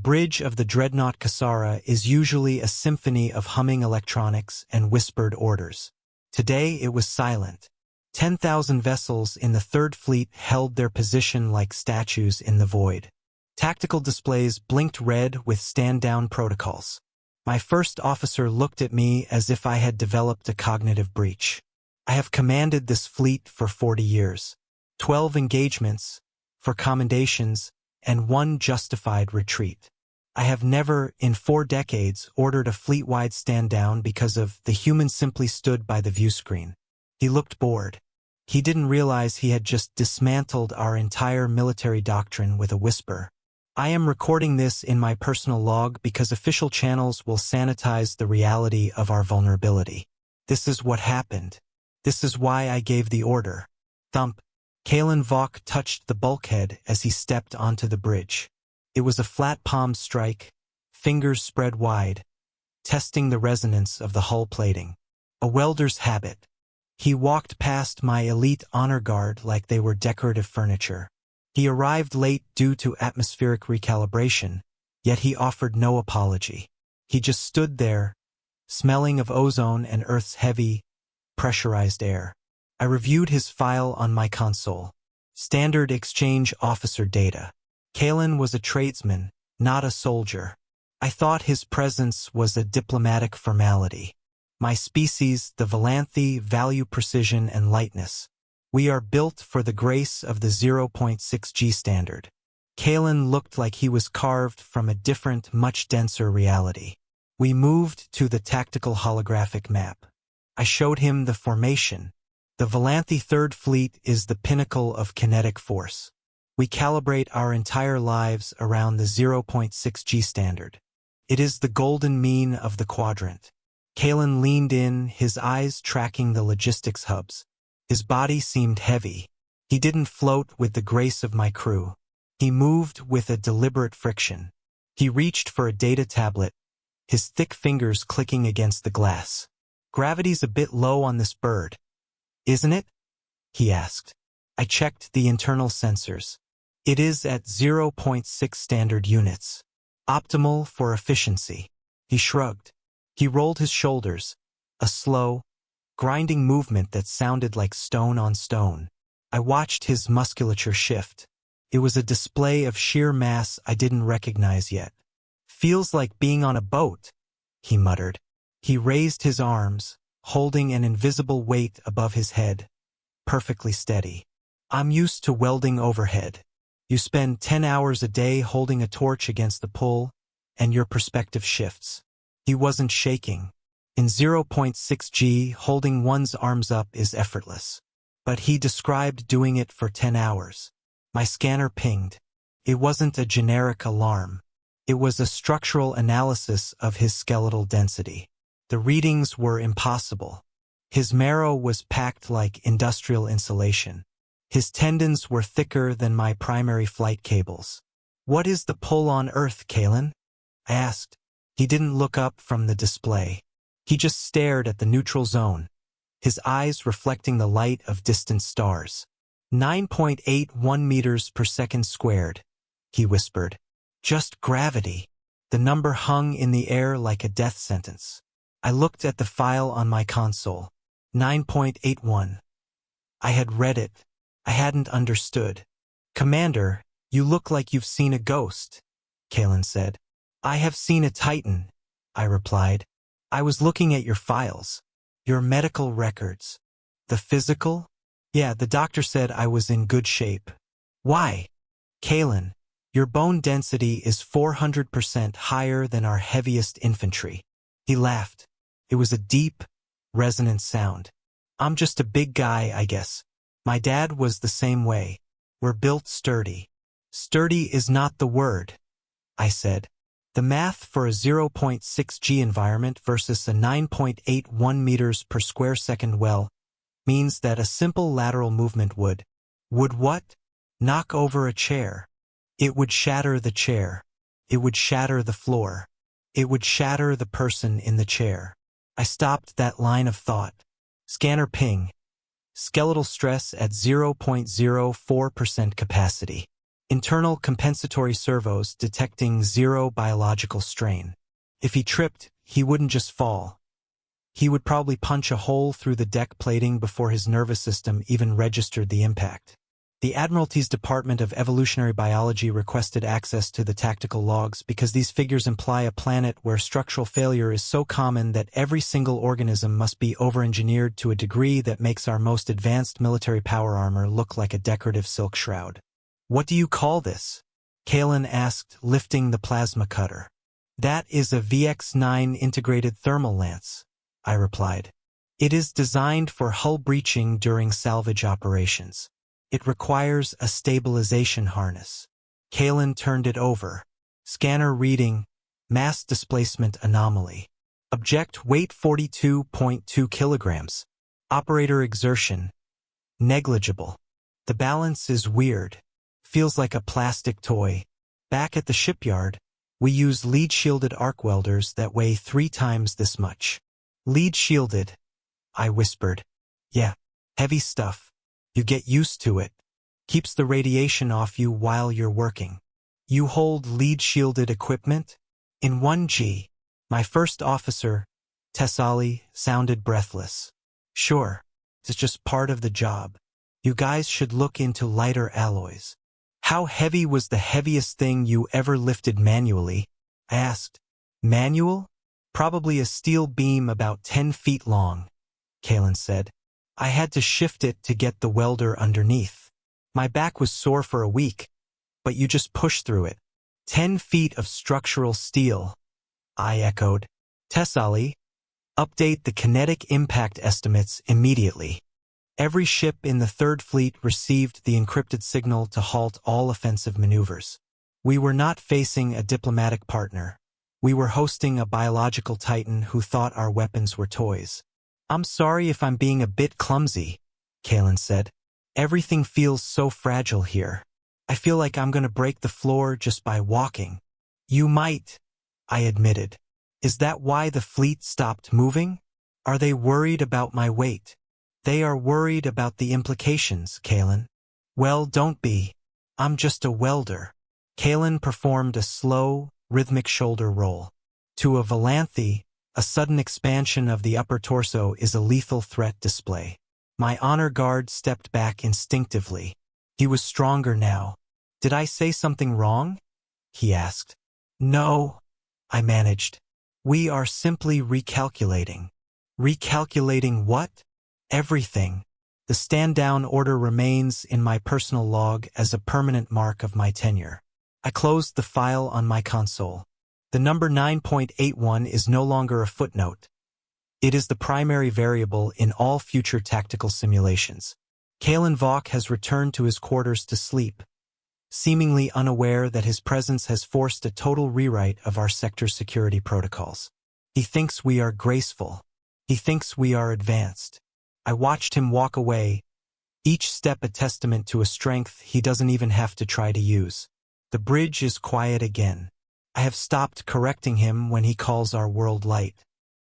bridge of the dreadnought Kasara is usually a symphony of humming electronics and whispered orders. Today it was silent. 10,000 vessels in the Third Fleet held their position like statues in the void. Tactical displays blinked red with stand-down protocols. My first officer looked at me as if I had developed a cognitive breach. I have commanded this fleet for 40 years. 12 engagements, 4 commendations, and 1 justified retreat. I have never, in 4 decades, ordered a fleet-wide stand-down because of the human simply stood by the view screen. He looked bored. He didn't realize he had just dismantled our entire military doctrine with a whisper. I am recording this in my personal log because official channels will sanitize the reality of our vulnerability. This is what happened. This is why I gave the order. Thump. Kalen Vok touched the bulkhead as he stepped onto the bridge. It was a flat palm strike, fingers spread wide, testing the resonance of the hull plating. A welder's habit. He walked past my elite honor guard like they were decorative furniture. He arrived late due to atmospheric recalibration, yet he offered no apology. He just stood there, smelling of ozone and Earth's heavy, pressurized air. I reviewed his file on my console. Standard exchange officer data. Kalen was a tradesman, not a soldier. I thought his presence was a diplomatic formality. My species, the Valanthi, value precision and lightness. We are built for the grace of the 0.6G standard. Kalen looked like he was carved from a different, much denser reality. We moved to the tactical holographic map. I showed him the formation. The Valanthi Third Fleet is the pinnacle of kinetic force. We calibrate our entire lives around the 0.6G standard. It is the golden mean of the quadrant. Kalen leaned in, his eyes tracking the logistics hubs. His body seemed heavy. He didn't float with the grace of my crew. He moved with a deliberate friction. He reached for a data tablet, his thick fingers clicking against the glass. Gravity's a bit low on this bird, isn't it? He asked. I checked the internal sensors. It is at 0.6 standard units. Optimal for efficiency. He shrugged. He rolled his shoulders, a slow, grinding movement that sounded like stone on stone. I watched his musculature shift. It was a display of sheer mass I didn't recognize yet. Feels like being on a boat, he muttered. He raised his arms, holding an invisible weight above his head, perfectly steady. I'm used to welding overhead. You spend 10 hours a day holding a torch against the pull, and your perspective shifts. He wasn't shaking. In 0.6G, holding one's arms up is effortless. But he described doing it for 10 hours. My scanner pinged. It wasn't a generic alarm. It was a structural analysis of his skeletal density. The readings were impossible. His marrow was packed like industrial insulation. His tendons were thicker than my primary flight cables. What is the pull on Earth, Kalen? I asked. He didn't look up from the display. He just stared at the neutral zone, his eyes reflecting the light of distant stars. 9.81 meters per second squared, he whispered. Just gravity. The number hung in the air like a death sentence. I looked at the file on my console. 9.81. I had read it. I hadn't understood. Commander, you look like you've seen a ghost, Kalen said. I have seen a Titan, I replied. I was looking at your files. Your medical records. The physical? Yeah, the doctor said I was in good shape. Why? Kalen, your bone density is 400% higher than our heaviest infantry. He laughed. It was a deep, resonant sound. I'm just a big guy, I guess. My dad was the same way. We're built sturdy. Sturdy is not the word, I said. The math for a 0.6G environment versus a 9.81 meters per square second well means that a simple lateral movement would what? Knock over a chair. It would shatter the chair. It would shatter the floor. It would shatter the person in the chair. I stopped that line of thought. Scanner ping. Skeletal stress at 0.04% capacity. Internal compensatory servos detecting 0 biological strain. If he tripped, he wouldn't just fall. He would probably punch a hole through the deck plating before his nervous system even registered the impact. The Admiralty's Department of Evolutionary Biology requested access to the tactical logs because these figures imply a planet where structural failure is so common that every single organism must be over-engineered to a degree that makes our most advanced military power armor look like a decorative silk shroud. "What do you call this?" Kalen asked, lifting the plasma cutter. "That is a VX-9 integrated thermal lance," I replied. "It is designed for hull breaching during salvage operations. It requires a stabilization harness." Kalen turned it over. Scanner reading, mass displacement anomaly. Object weight 42.2 kilograms. Operator exertion, negligible. The balance is weird. Feels like a plastic toy. Back at the shipyard, we use lead-shielded arc welders that weigh 3 times this much. "Lead-shielded," I whispered. "Yeah, heavy stuff. You get used to it. Keeps the radiation off you while you're working." "You hold lead-shielded equipment?" In 1G, my first officer, Tessali, sounded breathless. "Sure, it's just part of the job. You guys should look into lighter alloys." "How heavy was the heaviest thing you ever lifted manually?" I asked. "Manual? Probably a steel beam about 10 feet long," Kalen said. "I had to shift it to get the welder underneath. My back was sore for a week, but you just push through it." 10 feet of structural steel," I echoed. "Tessali, update the kinetic impact estimates immediately." Every ship in the Third Fleet received the encrypted signal to halt all offensive maneuvers. We were not facing a diplomatic partner. We were hosting a biological titan who thought our weapons were toys. "I'm sorry if I'm being a bit clumsy," Kalen said. "Everything feels so fragile here. I feel like I'm going to break the floor just by walking." "You might," I admitted. "Is that why the fleet stopped moving? Are they worried about my weight?" "They are worried about the implications, Kalen." "Well, don't be. I'm just a welder." Kalen performed a slow, rhythmic shoulder roll. "To a Valanthe, a sudden expansion of the upper torso is a lethal threat display." My honor guard stepped back instinctively. He was stronger now. "Did I say something wrong?" he asked. "No," I managed. "We are simply recalculating." "Recalculating what?" "Everything. The stand-down order remains in my personal log as a permanent mark of my tenure." I closed the file on my console. The number 9.81 is no longer a footnote. It is the primary variable in all future tactical simulations. Kalen Vaughn has returned to his quarters to sleep, seemingly unaware that his presence has forced a total rewrite of our sector's security protocols. He thinks we are graceful. He thinks we are advanced. I watched him walk away, each step a testament to a strength he doesn't even have to try to use. The bridge is quiet again. I have stopped correcting him when he calls our world light.